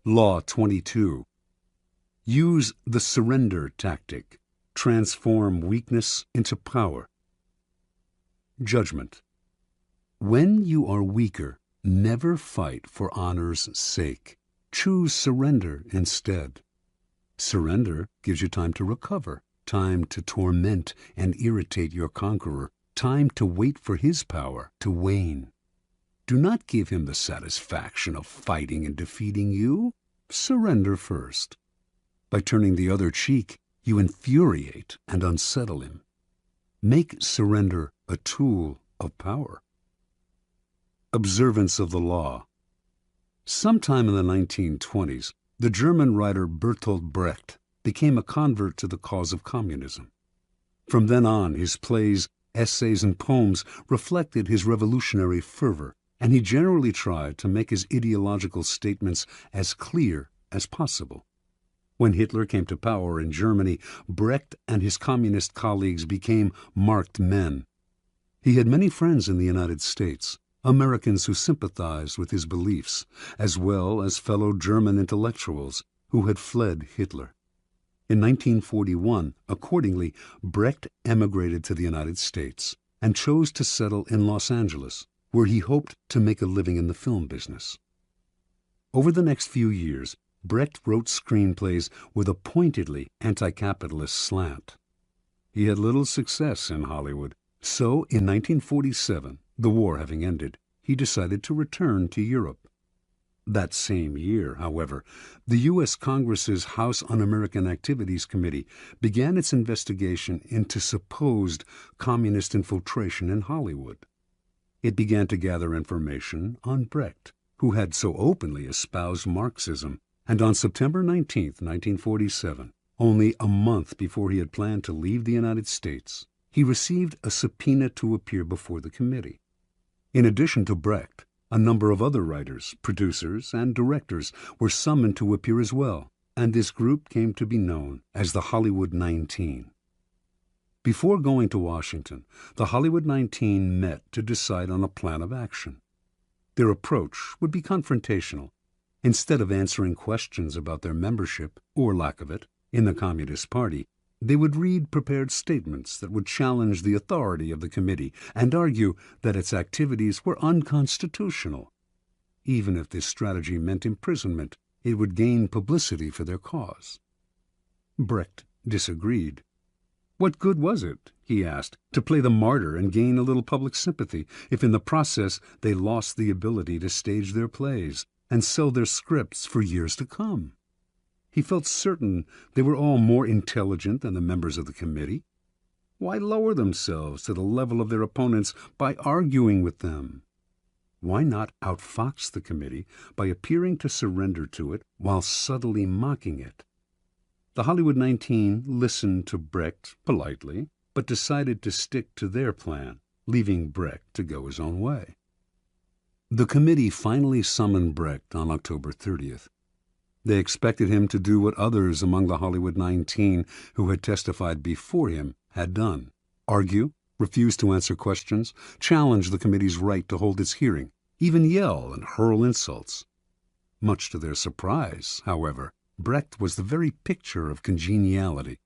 Law 22. Use the surrender tactic. Transform weakness into power. Judgment. When you are weaker, never fight for honor's sake. Choose surrender instead. Surrender gives you time to recover, time to torment and irritate your conqueror, time to wait for his power to wane. Do not give him the satisfaction of fighting and defeating you. Surrender first. By turning the other cheek, you infuriate and unsettle him. Make surrender a tool of power. Observance of the law. Sometime in the 1920s, the German writer Bertolt Brecht became a convert to the cause of communism. From then on, his plays, essays, and poems reflected his revolutionary fervor, and he generally tried to make his ideological statements as clear as possible. When Hitler came to power in Germany, Brecht and his communist colleagues became marked men. He had many friends in the United States, Americans who sympathized with his beliefs, as well as fellow German intellectuals who had fled Hitler. In 1941, accordingly, Brecht emigrated to the United States and chose to settle in Los Angeles, where he hoped to make a living in the film business. Over the next few years, Brecht wrote screenplays with a pointedly anti-capitalist slant. He had little success in Hollywood, so in 1947, the war having ended, he decided to return to Europe. That same year, however, the U.S. Congress's House Un-American Activities Committee began its investigation into supposed communist infiltration in Hollywood. It began to gather information on Brecht, who had so openly espoused Marxism, and on September 19, 1947, only a month before he had planned to leave the United States, he received a subpoena to appear before the committee. In addition to Brecht, a number of other writers, producers, and directors were summoned to appear as well, and this group came to be known as the Hollywood 19. Before going to Washington, the Hollywood 19 met to decide on a plan of action. Their approach would be confrontational. Instead of answering questions about their membership, or lack of it, in the Communist Party, they would read prepared statements that would challenge the authority of the committee and argue that its activities were unconstitutional. Even if this strategy meant imprisonment, it would gain publicity for their cause. Brecht disagreed. What good was it, he asked, to play the martyr and gain a little public sympathy if in the process they lost the ability to stage their plays and sell their scripts for years to come? He felt certain they were all more intelligent than the members of the committee. Why lower themselves to the level of their opponents by arguing with them? Why not outfox the committee by appearing to surrender to it while subtly mocking it? The Hollywood 19 listened to Brecht politely, but decided to stick to their plan, leaving Brecht to go his own way. The committee finally summoned Brecht on October 30th. They expected him to do what others among the Hollywood 19 who had testified before him had done: argue, refuse to answer questions, challenge the committee's right to hold its hearing, even yell and hurl insults. Much to their surprise, however, Brecht was the very picture of congeniality.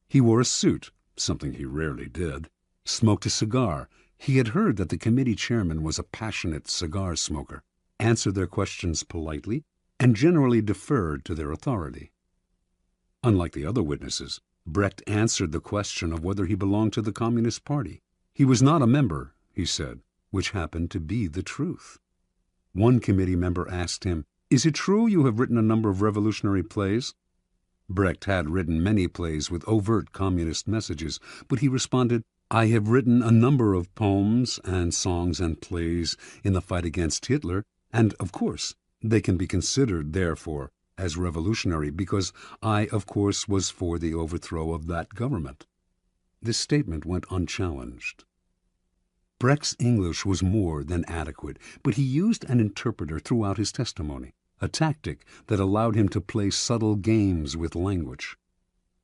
He wore a suit, something he rarely did, smoked a cigar. He had heard that the committee chairman was a passionate cigar smoker, answered their questions politely, and generally deferred to their authority. Unlike the other witnesses, Brecht answered the question of whether he belonged to the Communist Party. He was not a member, he said, which happened to be the truth. One committee member asked him, "Is it true you have written a number of revolutionary plays?" Brecht had written many plays with overt communist messages, but he responded, "I have written a number of poems and songs and plays in the fight against Hitler, and, of course, they can be considered, therefore, as revolutionary because I, of course, was for the overthrow of that government." This statement went unchallenged. Brecht's English was more than adequate, but he used an interpreter throughout his testimony, a tactic that allowed him to play subtle games with language.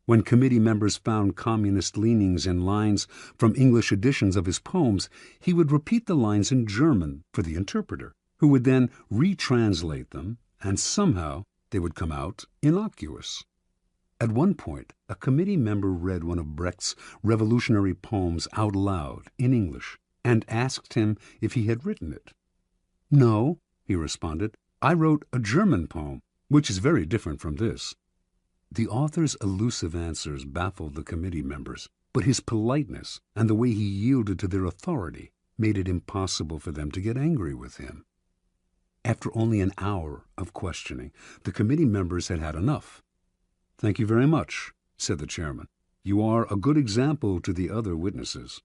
When committee members found communist leanings in lines from English editions of his poems, he would repeat the lines in German for the interpreter, who would then retranslate them, and somehow they would come out innocuous. At one point, a committee member read one of Brecht's revolutionary poems out loud in English and asked him if he had written it. "No," he responded, "I wrote a German poem, which is very different from this." The author's elusive answers baffled the committee members, but his politeness and the way he yielded to their authority made it impossible for them to get angry with him. After only an hour of questioning, the committee members had had enough. "Thank you very much," said the chairman. "You are a good example to the other witnesses."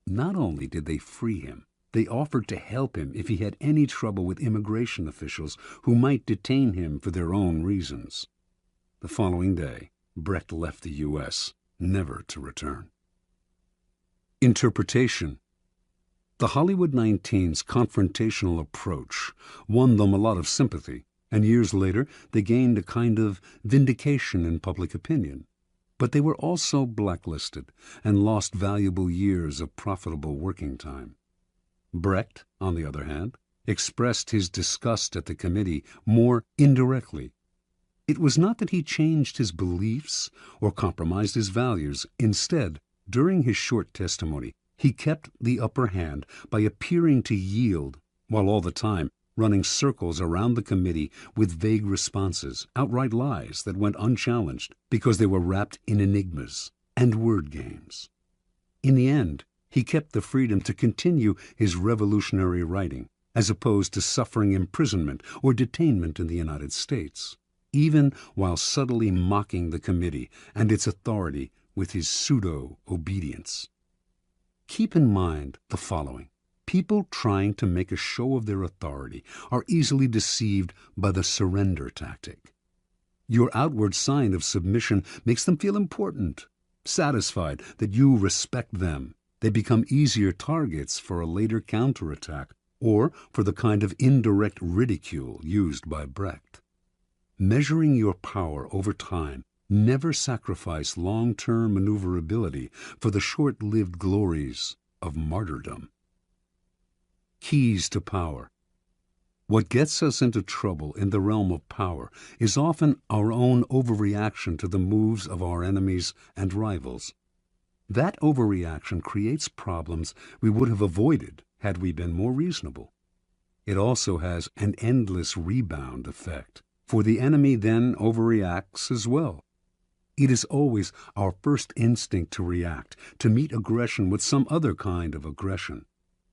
Not only did they free him, they offered to help him if he had any trouble with immigration officials who might detain him for their own reasons. The following day, Brecht left the U.S., never to return. Interpretation. The Hollywood 19's confrontational approach won them a lot of sympathy, and years later they gained a kind of vindication in public opinion. But they were also blacklisted and lost valuable years of profitable working time. Brecht, on the other hand, expressed his disgust at the committee more indirectly. It was not that he changed his beliefs or compromised his values. Instead, during his short testimony, he kept the upper hand by appearing to yield, while all the time running circles around the committee with vague responses, outright lies that went unchallenged because they were wrapped in enigmas and word games. In the end, he kept the freedom to continue his revolutionary writing, as opposed to suffering imprisonment or detainment in the United States, even while subtly mocking the committee and its authority with his pseudo-obedience. Keep in mind the following. People trying to make a show of their authority are easily deceived by the surrender tactic. Your outward sign of submission makes them feel important, satisfied that you respect them. They become easier targets for a later counterattack or for the kind of indirect ridicule used by Brecht. Measuring your power over time, never sacrifice long-term maneuverability for the short-lived glories of martyrdom. Keys to power. What gets us into trouble in the realm of power is often our own overreaction to the moves of our enemies and rivals. That overreaction creates problems we would have avoided had we been more reasonable. It also has an endless rebound effect, for the enemy then overreacts as well. It is always our first instinct to react, to meet aggression with some other kind of aggression.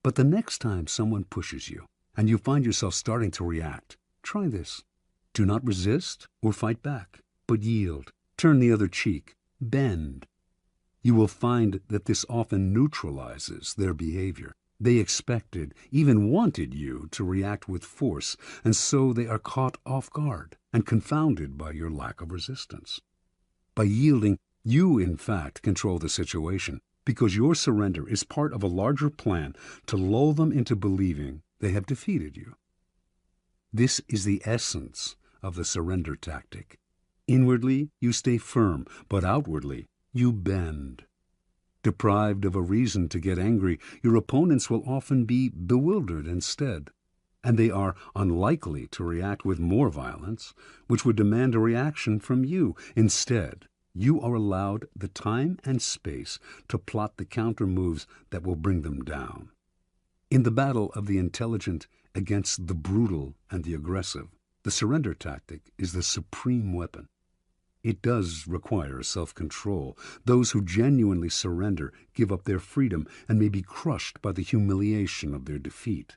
But the next time someone pushes you, and you find yourself starting to react, try this. Do not resist or fight back, but yield, turn the other cheek, bend. You will find that this often neutralizes their behavior. They expected, even wanted you to react with force, and so they are caught off guard and confounded by your lack of resistance. By yielding, you in fact control the situation, because your surrender is part of a larger plan to lull them into believing they have defeated you. This is the essence of the surrender tactic. Inwardly, you stay firm, but outwardly, you bend. Deprived of a reason to get angry, your opponents will often be bewildered instead, and they are unlikely to react with more violence, which would demand a reaction from you. Instead, you are allowed the time and space to plot the counter moves that will bring them down. In the battle of the intelligent against the brutal and the aggressive, the surrender tactic is the supreme weapon. It does require self-control. Those who genuinely surrender give up their freedom and may be crushed by the humiliation of their defeat.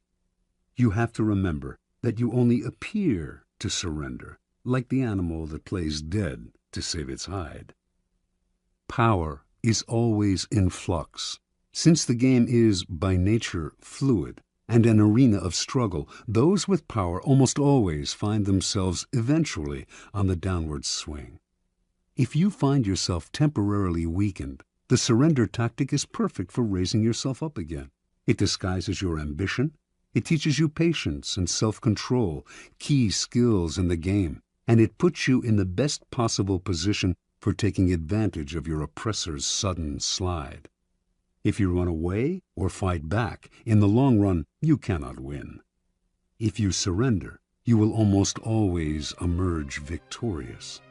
You have to remember that you only appear to surrender, like the animal that plays dead to save its hide. Power is always in flux. Since the game is, by nature, fluid and an arena of struggle, those with power almost always find themselves eventually on the downward swing. If you find yourself temporarily weakened, the surrender tactic is perfect for raising yourself up again. It disguises your ambition. It teaches you patience and self-control, key skills in the game, and it puts you in the best possible position for taking advantage of your oppressor's sudden slide. If you run away or fight back, in the long run, you cannot win. If you surrender, you will almost always emerge victorious.